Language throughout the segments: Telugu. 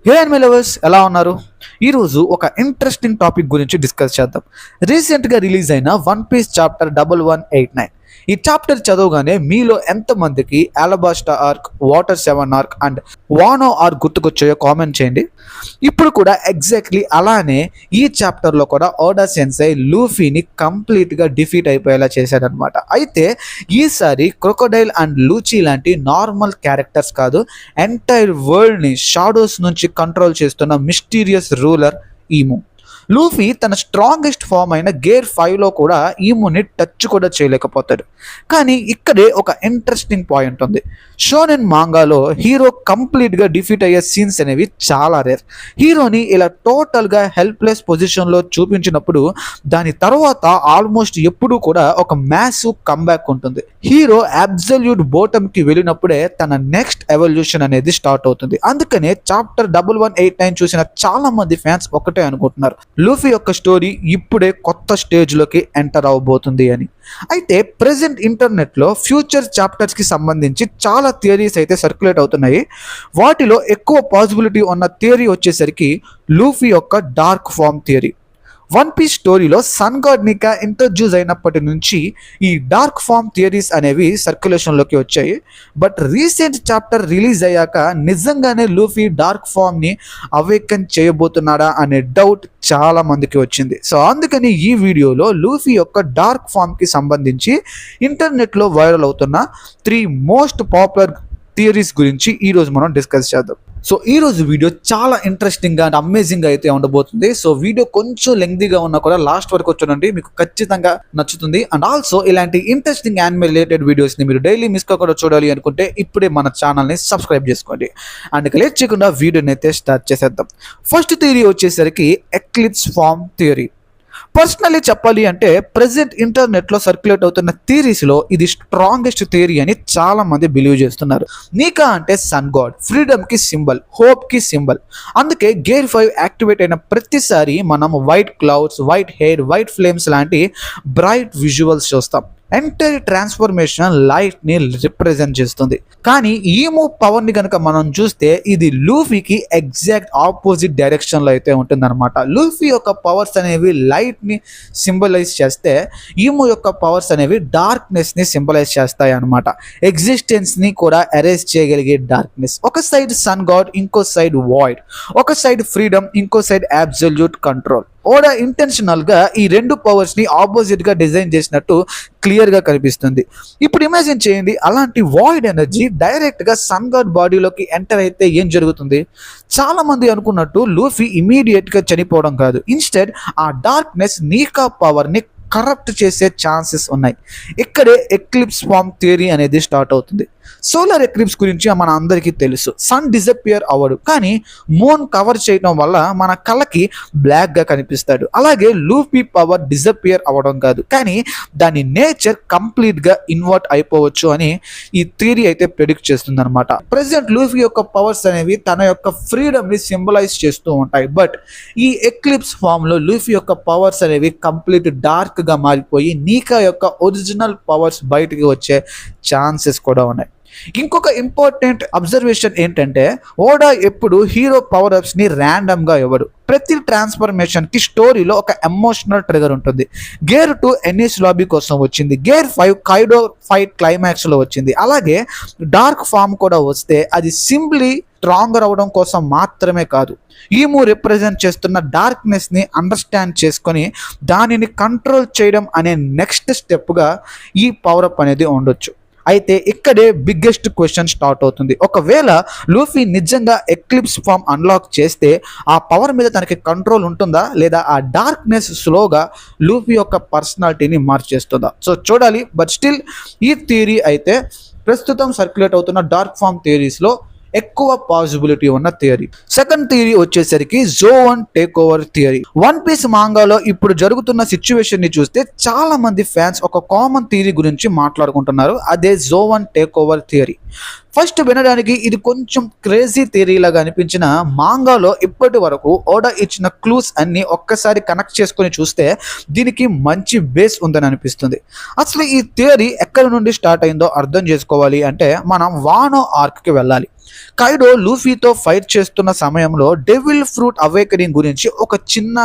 హే అండ్ మై లవర్స్, ఎలా ఉన్నారు? ఈరోజు ఒక ఇంట్రెస్టింగ్ టాపిక్ గురించి డిస్కస్ చేద్దాం. రీసెంట్గా రిలీజ్ అయిన వన్ పీస్ చాప్టర్ 1189. ఈ చాప్టర్ చదవగానే మీలో ఎంతమందికి అలబాస్టా ఆర్క్, వాటర్ 7 ఆర్క్ అండ్ వానో ఆర్క్ గుర్తుకొచ్చాయో కామెంట్ చేయండి. ఇప్పుడు కూడా ఎగ్జాక్ట్లీ అలానే ఈ చాప్టర్లో కూడా ఓడా సెన్సై లూఫీని కంప్లీట్గా డిఫీట్ అయిపోయేలా చేశాడనమాట. అయితే ఈసారి క్రొకోడైల్ అండ్ లూచీ లాంటి నార్మల్ క్యారెక్టర్స్ కాదు, ఎంటైర్ వరల్డ్ని షాడోస్ నుంచి కంట్రోల్ చేస్తున్న మిస్టీరియస్ రూలర్ ఈము. లూఫీ తన స్ట్రాంగెస్ట్ ఫామ్ అయిన గేర్ 5లో కూడా ఈముని టచ్ కూడా చేయలేకపోతాడు. కానీ ఇక్కడే ఒక ఇంట్రెస్టింగ్ పాయింట్ ఉంది. షోనెన్ మాంగాలో హీరో కంప్లీట్గా డిఫీట్ అయ్యే సీన్స్ అనేవి చాలా రేర్. హీరోని ఇలా టోటల్గా హెల్ప్లెస్ పొజిషన్లో చూపించినప్పుడు దాని తర్వాత ఆల్మోస్ట్ ఎప్పుడూ కూడా ఒక మ్యాసివ్ కంబ్యాక్ ఉంటుంది. హీరో అబ్సల్యూట్ బోటమ్కి వెళ్ళినప్పుడే తన నెక్స్ట్ ఎవల్యూషన్ అనేది స్టార్ట్ అవుతుంది. అందుకనే చాప్టర్ 1189 చూసిన చాలా మంది ఫ్యాన్స్ ఒకటే అనుకుంటున్నారు, లూఫీ యొక్క స్టోరీ ఇప్పుడే కొత్త స్టేజ్లోకి ఎంటర్ అవబోతుంది అని. అయితే ప్రెసెంట్ ఇంటర్నెట్లో ఫ్యూచర్ చాప్టర్స్కి సంబంధించి చాలా థియరీస్ అయితే సర్క్యులేట్ అవుతున్నాయి. వాటిలో ఎక్కువ పాసిబిలిటీ ఉన్న థియరీ వచ్చేసరికి లూఫీ యొక్క dark form theory. One piece స్టోరీలో సన్ గాడ్ నికా ఇంట్రడ్యూస్ అయినప్పటి నుంచి ఈ డార్క్ ఫామ్ థియరీస్ అనేవి సర్క్యులేషన్లోకి వచ్చాయి. బట్ రీసెంట్ చాప్టర్ రిలీజ్ అయ్యాక నిజంగానే లూఫీ డార్క్ ఫామ్ని అవేకన్ చేయబోతున్నాడా అనే డౌట్ చాలా మందికి వచ్చింది. సో అందుకని ఈ వీడియోలో లూఫీ యొక్క డార్క్ ఫామ్కి సంబంధించి ఇంటర్నెట్లో వైరల్ అవుతున్న 3 మోస్ట్ పాపులర్ థియరీస్ గురించి ఈరోజు మనం డిస్కస్ చేద్దాం. సో ఈరోజు వీడియో చాలా ఇంట్రెస్టింగ్గా అండ్ అమేజింగ్గా అయితే ఉండబోతుంది. సో వీడియో కొంచెం లెంగ్తీగా ఉన్నా కూడా లాస్ట్ వరకు చూడండి, మీకు ఖచ్చితంగా నచ్చుతుంది. అండ్ ఆల్సో ఇలాంటి ఇంట్రెస్టింగ్ యానిమే రిలేటెడ్ వీడియోస్ని మీరు డైలీ మిస్ కాకుండా చూడాలి అనుకుంటే ఇప్పుడే మన ఛానల్ని సబ్స్క్రైబ్ చేసుకోండి. అండ్ ఇక లేట్ చేయకుండా వీడియోని అయితే స్టార్ట్ చేసేద్దాం. ఫస్ట్ థియరీ వచ్చేసరికి ఎక్లిప్స్ ఫామ్ థియరీ. పర్సనలీ చెప్పాలి అంటే ప్రెసెంట్ ఇంటర్నెట్లో సర్క్యులేట్ అవుతున్న థియరీస్లో ఇది స్ట్రాంగెస్ట్ థియరీ అని చాలా మంది బిలీవ్ చేస్తున్నారు. నీకా అంటే సన్ గాడ్, ఫ్రీడమ్కి సింబల్, హోప్కి సింబల్. అందుకే గేర్ 5 యాక్టివేట్ అయిన ప్రతిసారి మనం white clouds, white hair, white flames లాంటి బ్రైట్ విజువల్స్ చూస్తాం. ఎంటైర్ ట్రాన్స్ఫర్మేషన్ లైట్ని రిప్రజెంట్ చేస్తుంది. కానీ ఈమో పవర్ని కనుక మనం చూస్తే ఇది లూఫీకి ఎగ్జాక్ట్ ఆపోజిట్ డైరెక్షన్లో అయితే ఉంటుందన్నమాట. లూఫీ యొక్క పవర్స్ అనేవి లైట్ని సింబలైజ్ చేస్తే ఈమో యొక్క పవర్స్ అనేవి డార్క్నెస్ని సింబలైజ్ చేస్తాయి అన్నమాట. ఎగ్జిస్టెన్స్ని కూడా ఎరేజ్ చేయగలిగే డార్క్నెస్. ఒక సైడ్ సన్ గాడ్, ఇంకో సైడ్ వాయిడ్. ఒక సైడ్ ఫ్రీడమ్, ఇంకో సైడ్ అబ్సల్యూట్ కంట్రోల్. ఓడా ఇంటెన్షనల్గా ఈ 2 పవర్స్ని ఆపోజిట్గా డిజైన్ చేసినట్టు క్లియర్గా కనిపిస్తుంది. ఇప్పుడు ఇమాజిన్ చేయండి, అలాంటి వాయిడ్ ఎనర్జీ డైరెక్ట్గా సన్ గాడ్ బాడీలోకి ఎంటర్ అయితే ఏం జరుగుతుంది? చాలా మంది అనుకున్నట్టు లూఫీ ఇమీడియట్గా చనిపోవడం కాదు, ఇన్స్టెడ్ ఆ డార్క్నెస్ నీకా పవర్ని కరప్ట్ చేసే ఛాన్సెస్ ఉన్నాయి. ఇక్కడే ఎక్లిప్స్ ఫామ్ థియరీ అనేది స్టార్ట్ అవుతుంది. సోలార్ ఎక్లిప్స్ గురించి మన అందరికీ తెలుసు. సన్ డిసపియర్ అవ్వడు, కానీ మూన్ కవర్ చేయడం వల్ల మన కళ్ళకి బ్లాక్గా కనిపిస్తాడు. అలాగే లూఫీ పవర్ డిసపియర్ అవ్వడం కాదు, కానీ దాని నేచర్ కంప్లీట్గా ఇన్వర్ట్ అయిపోవచ్చు అని ఈ థియరీ అయితే ప్రెడిక్ట్ చేస్తుంది అనమాట. ప్రెసెంట్ లూఫీ యొక్క పవర్స్ అనేవి తన యొక్క ఫ్రీడమ్ని సింబలైజ్ చేస్తూ ఉంటాయి. బట్ ఈ ఎక్లిప్స్ ఫామ్లో లూఫీ యొక్క పవర్స్ అనేవి కంప్లీట్ డార్క్గా మారిపోయి నీకా యొక్క ఒరిజినల్ పవర్స్ బయటికి వచ్చే ఛాన్సెస్ కూడా ఉన్నాయి. ఇంకొక ఇంపార్టెంట్ అబ్జర్వేషన్ ఏంటంటే ఓడా ఎప్పుడు హీరో పవర్ అప్స్ని ర్యాండమ్గా ఇవ్వడు. ప్రతి ట్రాన్స్ఫర్మేషన్కి స్టోరీలో ఒక ఎమోషనల్ ట్రిగర్ ఉంటుంది. గేర్ 2 ఎన్నిస్ లాబీ కోసం వచ్చింది, గేర్ 5 కైడో ఫైట్ క్లైమాక్స్లో వచ్చింది. అలాగే డార్క్ ఫామ్ కూడా వస్తే అది సింప్లీ స్ట్రాంగర్ అవడం కోసం మాత్రమే కాదు, ఈము రిప్రజెంట్ చేస్తున్న డార్క్నెస్ని అండర్స్టాండ్ చేసుకొని దానిని కంట్రోల్ చేయడం అనే నెక్స్ట్ స్టెప్గా ఈ పవర్ అప్ అనేది ఉండొచ్చు. అయితే ఇక్కడే బిగ్గెస్ట్ క్వశ్చన్ స్టార్ట్ అవుతుంది. ఒకవేళ లూఫీ నిజంగా ఎక్లిప్స్ ఫామ్ అన్లాక్ చేస్తే ఆ పవర్ మీద తనకి కంట్రోల్ ఉంటుందా, లేదా ఆ డార్క్నెస్ స్లోగా లూఫీ యొక్క పర్సనాలిటీని మార్చేస్తుందా? సో చూడాలి. బట్ స్టిల్ ఈ థియరీ అయితే ప్రస్తుతం సర్క్యులేట్ అవుతున్న డార్క్ ఫామ్ థియరీస్లో ఎక్కువ పాసిబిలిటీ ఉన్న థియరీ. సెకండ్ థియరీ వచ్చేసరికి Zoan take over theory. One piece మాంగాలో ఇప్పుడు జరుగుతున్న సిచ్యువేషన్ ని చూస్తే చాలా మంది ఫ్యాన్స్ ఒక కామన్ థియరీ గురించి మాట్లాడుకుంటున్నారు, అదే జోవన్ టేక్ ఓవర్ థియరీ. ఫస్ట్ వినడానికి ఇది కొంచెం క్రేజీ థియరీ లాగా అనిపించిన మాంగాలో ఇప్పటి వరకు ఓడా ఇచ్చిన క్లూస్ అన్ని ఒక్కసారి కనెక్ట్ చేసుకొని చూస్తే దీనికి మంచి బేస్ ఉందని అనిపిస్తుంది. అసలు ఈ థియరీ ఎక్కడి నుండి స్టార్ట్ అయిందో అర్థం చేసుకోవాలి అంటే మనం వానో ఆర్క్కి వెళ్ళాలి. కైడో లూఫీతో ఫైట్ చేస్తున్న సమయంలో డెవిల్ ఫ్రూట్ అవేకనింగ్ గురించి ఒక చిన్న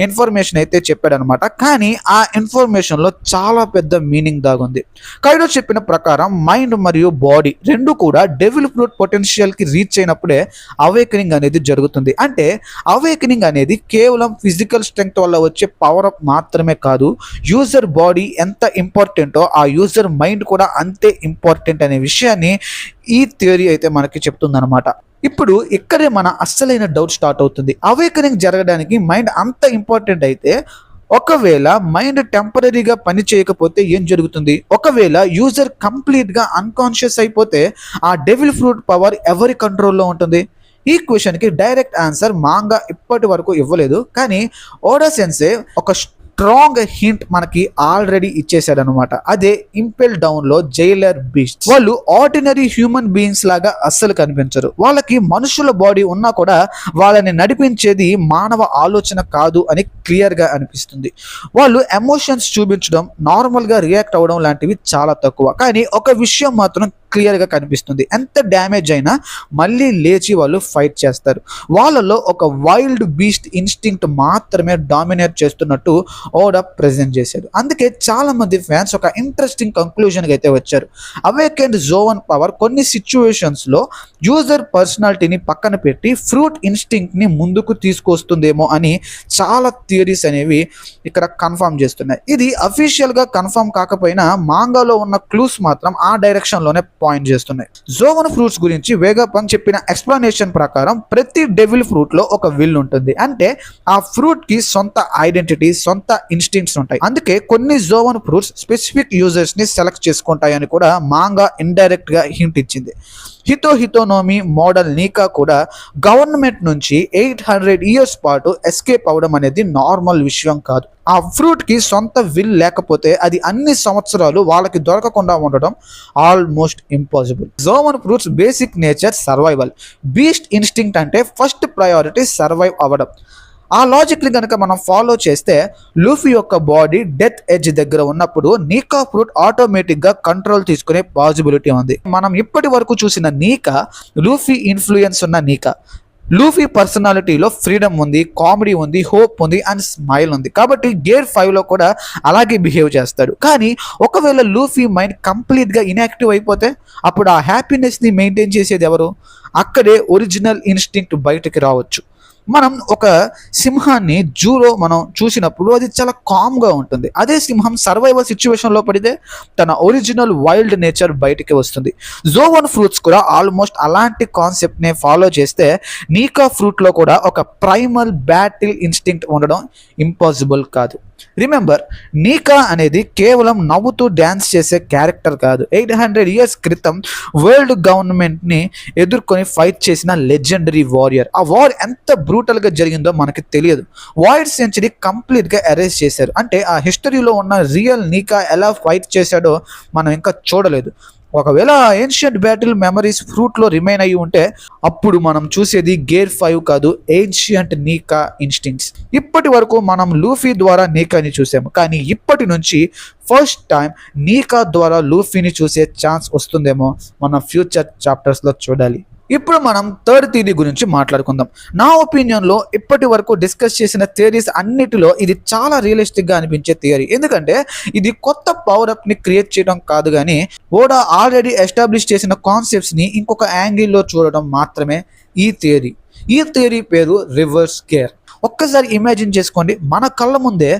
ఇన్ఫర్మేషన్ అయితే చెప్పాడనమాట. కానీ ఆ ఇన్ఫర్మేషన్లో చాలా పెద్ద మీనింగ్ దాగుంది. కైడో చెప్పిన ప్రకారం మైండ్ మరియు బాడీ రెండు కూడా డెవిల్ ఫ్రూట్ పొటెన్షియల్కి రీచ్ అయినప్పుడే అవేకనింగ్ అనేది జరుగుతుంది. అంటే అవేకనింగ్ అనేది కేవలం ఫిజికల్ స్ట్రెంగ్త్ వల్ల వచ్చే పవర్ అప్ మాత్రమే కాదు, యూజర్ బాడీ ఎంత ఇంపార్టెంటో ఆ యూజర్ మైండ్ కూడా అంతే ఇంపార్టెంట్ అనే విషయాన్ని ఈ థియరీ అయితే మనకి చెప్తుందన్నమాట. ఇప్పుడు ఇక్కడే మన అస్సలైన డౌట్ స్టార్ట్ అవుతుంది. అవేకనింగ్ జరగడానికి మైండ్ అంత ఇంపార్టెంట్ అయితే ఒకవేళ మైండ్ టెంపరీగా పని చేయకపోతే ఏం జరుగుతుంది? ఒకవేళ యూజర్ కంప్లీట్గా అన్కాన్షియస్ అయిపోతే ఆ డెవిల్ ఫ్రూట్ పవర్ ఎవరి కంట్రోల్లో ఉంటుంది? ఈ క్వశ్చన్కి డైరెక్ట్ ఆన్సర్ మాంగా ఇప్పటి వరకు ఇవ్వలేదు. కానీ ఓడా సెన్సే ఒక స్ట్రాంగ్ హింట్ మనకి ఆల్రెడీ ఇచ్చేసాడనమాట. అదే ఇంపెల్ డౌన్ లో జైలర్ బీస్ట్. వాళ్ళు ఆర్డినరీ హ్యూమన్ బీయింగ్స్ లాగా అస్సలు కనిపించరు. వాళ్ళకి మనుషుల బాడీ ఉన్నా కూడా వాళ్ళని నడిపించేది మానవ ఆలోచన కాదు అని క్లియర్ గా అనిపిస్తుంది. వాళ్ళు ఎమోషన్స్ చూపించడం, నార్మల్ గా రియాక్ట్ అవ్వడం లాంటివి చాలా తక్కువ. కానీ ఒక విషయం మాత్రం క్లియర్ గా కనిపిస్తుంది. ఎంత డ్యామేజ్ అయినా మళ్ళీ లేచి వాళ్ళు ఫైట్ చేస్తారు. వాళ్ళలో ఒక వైల్డ్ బీస్ట్ ఇన్స్టింక్ట్ మాత్రమే డామినేట్ చేస్తున్నట్టు ఓడా ప్రెజెంట్ చేశాడు. అందుకే చాలా మంది ఫ్యాన్స్ ఒక ఇంట్రెస్టింగ్ కంక్లూజన్కి అయితే వచ్చారు. అవేకెండ్ జోవన్ పవర్ కొన్ని సిచ్యువేషన్స్ లో యూజర్ పర్సనాలిటీని పక్కన పెట్టి ఫ్రూట్ ఇన్స్టింక్ట్ ని ముందుకు తీసుకొస్తుందేమో అని చాలా థియరీస్ అనేవి ఇక్కడ కన్ఫర్మ్ చేస్తున్నాయి. ఇది అఫీషియల్ గా కన్ఫర్మ్ కాకపోయినా మాంగాలో ఉన్న క్లూస్ మాత్రం ఆ డైరెక్షన్ లోనే పాయింట్ చేస్తున్నాయి. జోవన్ ఫ్రూట్స్ గురించి వేగపన్ చెప్పిన ఎక్స్ప్లెనేషన్ ప్రకారం ప్రతి డెవిల్ ఫ్రూట్ లో ఒక విల్ ఉంటుంది. అంటే ఆ ఫ్రూట్ కి సొంత ఐడెంటిటీ, సొంత ఇన్స్టింక్ట్స్ ఉంటాయి. అందుకే కొన్ని జోవన్ ఫ్రూట్స్ స్పెసిఫిక్ యూజర్స్ ని సెలెక్ట్ చేసుకుంటాయని కూడా మాంగా ఇండైరెక్ట్ గా హింట్ ఇచ్చింది. హితోనోమి మోడల్ నీకా కూడా గవర్నమెంట్ నుంచి 800 ఇయర్స్ పాటు ఎస్కేప్ అవడం అనేది నార్మల్ విషయం కాదు. ఆ ఫ్రూట్ కి సొంత విల్ లేకపోతే అది అన్ని సంవత్సరాలు వాళ్ళకి దొరకకుండా ఉండడం almost impossible. Zoan fruits basic nature survival. Beast instinct అంటే ఫస్ట్ ప్రయారిటీ సర్వైవ్ అవ్వడం. ఆ లాజిక్ని కనుక మనం ఫాలో చేస్తే లూఫీ యొక్క బాడీ డెత్ ఎడ్జ్ దగ్గర ఉన్నప్పుడు నీకా ఫ్రూట్ ఆటోమేటిక్గా కంట్రోల్ తీసుకునే పాసిబిలిటీ ఉంది. మనం ఇప్పటి వరకు చూసిన నీకా లూఫీ ఇన్ఫ్లుయెన్స్ ఉన్న నీకా. లూఫీ పర్సనాలిటీలో ఫ్రీడమ్ ఉంది, కామెడీ ఉంది, హోప్ ఉంది అండ్ స్మైల్ ఉంది. కాబట్టి గేర్ 5లో కూడా అలాగే బిహేవ్ చేస్తాడు. కానీ ఒకవేళ లూఫీ మైండ్ కంప్లీట్గా ఇన్యాక్టివ్ అయిపోతే అప్పుడు ఆ హ్యాపీనెస్ని మెయింటైన్ చేసేది ఎవరు? అక్కడే ఒరిజినల్ ఇన్స్టింక్ట్ బయటకి రావచ్చు. మనం ఒక సింహాన్ని జూలో మనం చూసినప్పుడు అది చాలా కామ్గా ఉంటుంది. అదే సింహం సర్వైవల్ సిచ్యువేషన్లో పడితే తన ఒరిజినల్ వైల్డ్ నేచర్ బయటికి వస్తుంది. జోవన్ ఫ్రూట్స్ కూడా ఆల్మోస్ట్ అలాంటి కాన్సెప్ట్ని ఫాలో చేస్తే నీకా ఫ్రూట్లో కూడా ఒక ప్రైమల్ బ్యాటిల్ ఇన్స్టింక్ట్ ఉండడం ఇంపాసిబుల్ కాదు. రిమెంబర్, నీకా అనేది కేవలం నవ్వుతూ డ్యాన్స్ చేసే క్యారెక్టర్ కాదు. 800 ఇయర్స్ క్రితం వరల్డ్ గవర్నమెంట్ని ఎదుర్కొని ఫైట్ చేసిన లెజెండరీ వారియర్. ఆ వార్ ఎంత బ్రూటల్గా జరిగిందో మనకి తెలియదు. వాయిడ్ సెంచరీ కంప్లీట్గా ఎరేజ్ చేశారు. అంటే ఆ హిస్టరీలో ఉన్న రియల్ నీకా ఎలా ఫైట్ చేశాడో మనం ఇంకా చూడలేదు. ఒకవేళ ఏన్షియంట్ బ్యాటిల్ మెమరీస్ ఫ్రూట్లో రిమైన్ అయ్యి ఉంటే అప్పుడు మనం చూసేది గేర్ 5 కాదు, ఏన్షియంట్ నీకా ఇన్స్టింక్ట్స్. ఇప్పటి వరకు మనం లూఫీ ద్వారా నీకాని చూసాము. కానీ ఇప్పటి నుంచి ఫస్ట్ టైం నీకా ద్వారా లూఫీని చూసే ఛాన్స్ వస్తుందేమో మన ఫ్యూచర్ చాప్టర్స్లో చూడాలి. ఇప్పుడు మనం థర్డ్ థియరీ గురించి మాట్లాడుకుందాం. నా ఒపీనియన్లో ఇప్పటి వరకు డిస్కస్ చేసిన థియరీస్ అన్నిటిలో ఇది చాలా రియలిస్టిక్గా అనిపించే థియరీ. ఎందుకంటే ఇది కొత్త పవర్ అప్ని క్రియేట్ చేయడం కాదు, కానీ ఓడా ఆల్రెడీ ఎస్టాబ్లిష్ చేసిన కాన్సెప్ట్స్ని ఇంకొక యాంగిల్లో చూడడం మాత్రమే ఈ థియరీ. ఈ థియరీ పేరు రివర్స్ గేర్. ఒక్కసారి ఇమాజిన్ చేసుకోండి, మన కళ్ళ ముందే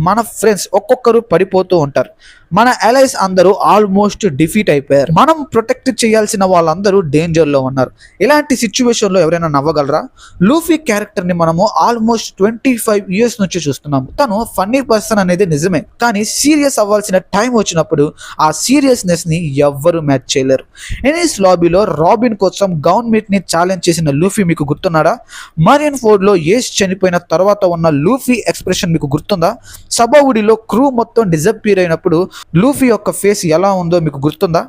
మన ఫ్రెండ్స్ ఒక్కొక్కరు పడిపోతూ ఉంటారు. మన అలైస్ అందరూ ఆల్మోస్ట్ డిఫీట్ అయిపోయారు. మనం ప్రొటెక్ట్ చేయాల్సిన వాళ్ళందరూ డేంజర్లో ఉన్నారు. ఇలాంటి సిచ్యువేషన్లో ఎవరైనా నవ్వగలరా? లూఫీ క్యారెక్టర్ని మనము ఆల్మోస్ట్ 25 ఇయర్స్ నుంచి చూస్తున్నాము. తను ఫన్నీ పర్సన్ అనేది నిజమే, కానీ సీరియస్ అవ్వాల్సిన టైం వచ్చినప్పుడు ఆ సీరియస్నెస్ని ఎవ్వరూ మ్యాచ్ చేయలేరు. ఎనీస్ లాబీలో రాబిన్ కోసం గవర్నమెంట్ని ఛాలెంజ్ చేసిన లూఫీ మీకు గుర్తున్నాడా? మరీన్ ఫోర్డ్లో ఏస్ చనిపోయిన తర్వాత ఉన్న లూఫీ ఎక్స్ప్రెషన్ మీకు గుర్తుందా? సబావుడిలో క్రూ మొత్తం డిజపియర్ అయినప్పుడు లూఫీ యొక్క ఫేస్ ఎలా ఉందో మీకు గుర్తుందా?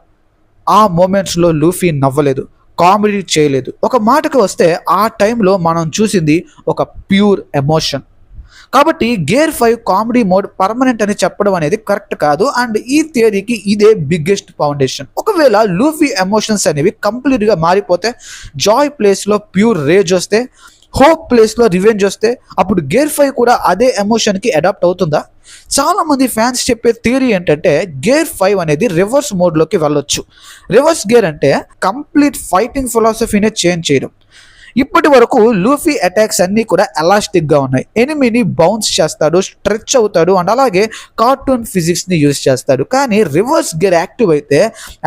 ఆ మూమెంట్స్లో లూఫీ నవ్వలేదు, కామెడీ చేయలేదు. ఒక మాటకు వస్తే ఆ టైంలో మనం చూసింది ఒక ప్యూర్ ఎమోషన్. కాబట్టి గేర్ 5 కామెడీ మోడ్ పర్మనెంట్ అని చెప్పడం అనేది కరెక్ట్ కాదు. అండ్ ఈ థియరీకి ఇదే బిగ్గెస్ట్ ఫౌండేషన్. ఒకవేళ లూఫీ ఎమోషన్స్ అనేవి కంప్లీట్గా మారిపోతే, జాయ్ ప్లేస్లో ప్యూర్ రేజ్ వస్తే, హోప్ ప్లేస్లో రివెంజ్ వస్తే, అప్పుడు గేర్ 5 కూడా అదే ఎమోషన్కి అడాప్ట్ అవుతుందా? చాలా మంది ఫ్యాన్స్ చెప్పే థియరీ ఏంటంటే గేర్ 5 అనేది రివర్స్ మోడ్లోకి వెళ్ళొచ్చు. రివర్స్ గేర్ అంటే కంప్లీట్ ఫైటింగ్ ఫిలాసఫీనే చేంజ్ చేయడం. ఇప్పటి వరకు లూఫీ అటాక్స్ అన్నీ కూడా ఎలాస్టిక్గా ఉన్నాయి. ఎనిమిని బౌన్స్ చేస్తాడు, స్ట్రెచ్ అవుతాడు, అండ్ అలాగే కార్టూన్ ఫిజిక్స్ని యూజ్ చేస్తాడు. కానీ రివర్స్ గేర్ యాక్టివ్ అయితే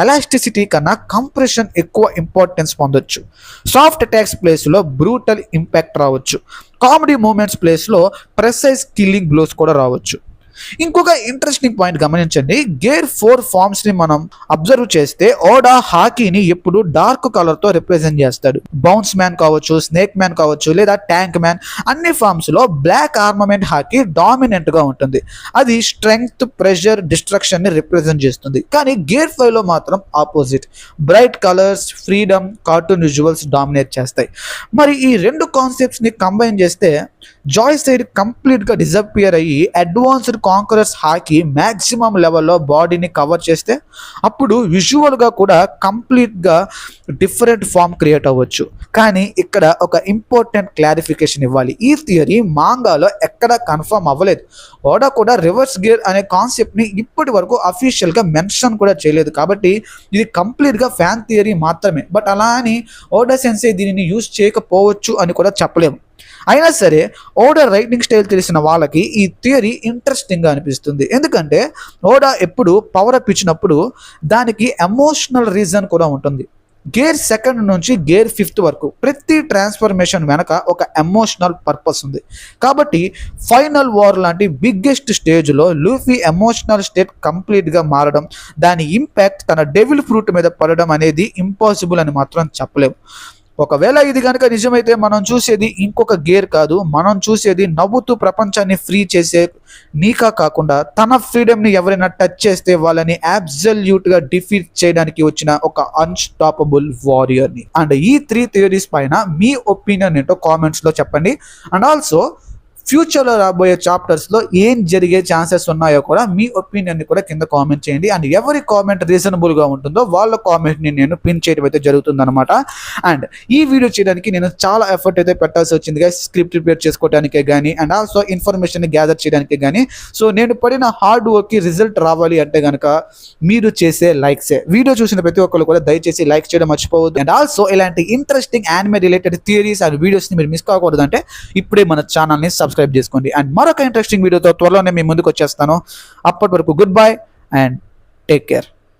ఎలాస్టిసిటీ కన్నా కంప్రెషన్ ఎక్కువ ఇంపార్టెన్స్ పొందొచ్చు. సాఫ్ట్ అటాక్స్ ప్లేస్లో బ్రూటల్ ఇంపాక్ట్ రావచ్చు. కామెడీ మూమెంట్స్ ప్లేస్లో ప్రెసైజ్ కిల్లింగ్ బ్లోస్ కూడా రావచ్చు. ఇంకొక ఇంట్రెస్టింగ్ పాయింట్ గమనించండి. గేర్ 4 ఫార్మ్స్ ని మనం అబ్జర్వ్ చేస్తే ఓడా హాకీని ఎప్పుడు డార్క్ కలర్ తో రిప్రజెంట్ చేస్తాడు. బౌన్స్ మ్యాన్ కావచ్చు, స్నేక్ మ్యాన్ కావచ్చు, లేదా ట్యాంక్ మ్యాన్, అన్ని ఫార్మ్స్ లో బ్లాక్ ఆర్మమెంట్ హాకీ డామినెంట్ గా ఉంటుంది. అది స్ట్రెంగ్త్, ప్రెషర్, డిస్ట్రక్షన్ ని రిప్రజెంట్ చేస్తుంది. కానీ గేర్ 5 లో మాత్రం opposite, bright colours, freedom, cartoon visuals dominate చేస్తాయి. మరి ఈ రెండు కాన్సెప్ట్స్ ని కంబైన్ చేస్తే జాయ్ సైడ్ కంప్లీట్ గా డిజపియర్ అయ్యి అడ్వాన్స్డ్ కాంకరర్స్ హాకీ మ్యాక్సిమం లెవెల్లో బాడీని కవర్ చేస్తే, అప్పుడు విజువల్గా కూడా కంప్లీట్గా డిఫరెంట్ ఫామ్ క్రియేట్ అవ్వచ్చు. కానీ ఇక్కడ ఒక ఇంపార్టెంట్ క్లారిఫికేషన్ ఇవ్వాలి. ఈ థియరీ మాంగాలో ఎక్కడా కన్ఫర్మ్ అవ్వలేదు. ఓడా కూడా రివర్స్ గేర్ అనే కాన్సెప్ట్ని ఇప్పటి వరకు అఫీషియల్గా మెన్షన్ కూడా చేయలేదు. కాబట్టి ఇది కంప్లీట్గా ఫ్యాన్ థియరీ మాత్రమే. బట్ అలా అని ఓడా సెన్సే దీనిని యూజ్ చేయకపోవచ్చు అని కూడా చెప్పలేము. అయినా సరే ఓడా రైటింగ్ స్టైల్ తెలిసిన వాళ్ళకి ఈ థియరీ ఇంట్రెస్టింగ్గా అనిపిస్తుంది. ఎందుకంటే ఓడా ఎప్పుడు పవర్ అప్ ఇచ్చినప్పుడు దానికి ఎమోషనల్ రీజన్ కూడా ఉంటుంది. గేర్ 2 నుంచి గేర్ 5 వరకు ప్రతి ట్రాన్స్ఫర్మేషన్ వెనక ఒక ఎమోషనల్ పర్పస్ ఉంది. కాబట్టి ఫైనల్ వార్ లాంటి బిగ్గెస్ట్ స్టేజ్లో లూఫీ ఎమోషనల్ స్టేట్ కంప్లీట్గా మారడం, దాని ఇంపాక్ట్ తన డెవిల్ ఫ్రూట్ మీద పడడం అనేది ఇంపాసిబుల్ అని మాత్రం చెప్పలేము. ఒకవేళ ఇది కనుక నిజమైతే మనం చూసేది ఇంకొక గేర్ కాదు, మనం చూసేది నవ్వుతూ ప్రపంచాన్ని ఫ్రీ చేసే నీకా కాకుండా తన ఫ్రీడమ్ని ఎవరైనా టచ్ చేస్తే వాళ్ళని అబ్సల్యూట్గా డిఫీట్ చేయడానికి వచ్చిన ఒక అన్స్టాపబుల్ వారియర్ని. అండ్ ఈ 3 థియరీస్ పైన మీ ఒపీనియన్ ఏంటో కామెంట్స్లో చెప్పండి. అండ్ ఆల్సో ఫ్యూచర్లో రాబోయే చాప్టర్స్లో ఏం జరిగే ఛాన్సెస్ ఉన్నాయో కూడా మీ ఒపీనియన్ని కూడా కింద కామెంట్ చేయండి. అండ్ ఎవరి కామెంట్ రీజనబుల్గా ఉంటుందో వాళ్ళ కామెంట్ని నేను పిన్ చేయడం అయితే జరుగుతుందన్నమాట. అండ్ ఈ వీడియో చేయడానికి నేను చాలా ఎఫర్ట్ అయితే పెట్టాల్సి వచ్చింది స్క్రిప్ట్ ప్రిపేర్ చేసుకోవడానికే కానీ అండ్ ఆల్సో ఇన్ఫర్మేషన్ని గ్యాదర్ చేయడానికి కానీ. సో నేను పడిన హార్డ్ వర్క్కి రిజల్ట్ రావాలి అంటే కనుక మీరు చేసే లైక్సే. వీడియో చూసిన ప్రతి ఒక్కరు కూడా దయచేసి లైక్ చేయడం మర్చిపోవద్దు. అండ్ ఆల్సో ఇలాంటి interesting anime related theories and వీడియోస్ని మీరు మిస్ కాకూడదు అంటే ఇప్పుడే మన ఛానల్ని సబ్స్క్రైబ్ చేసుకోండి. అండ్ మరొక ఇంట్రెస్టింగ్ వీడియోతో త్వరలోనే మీ ముందుకు వచ్చేస్తాను. అప్పటి వరకు good bye and take care.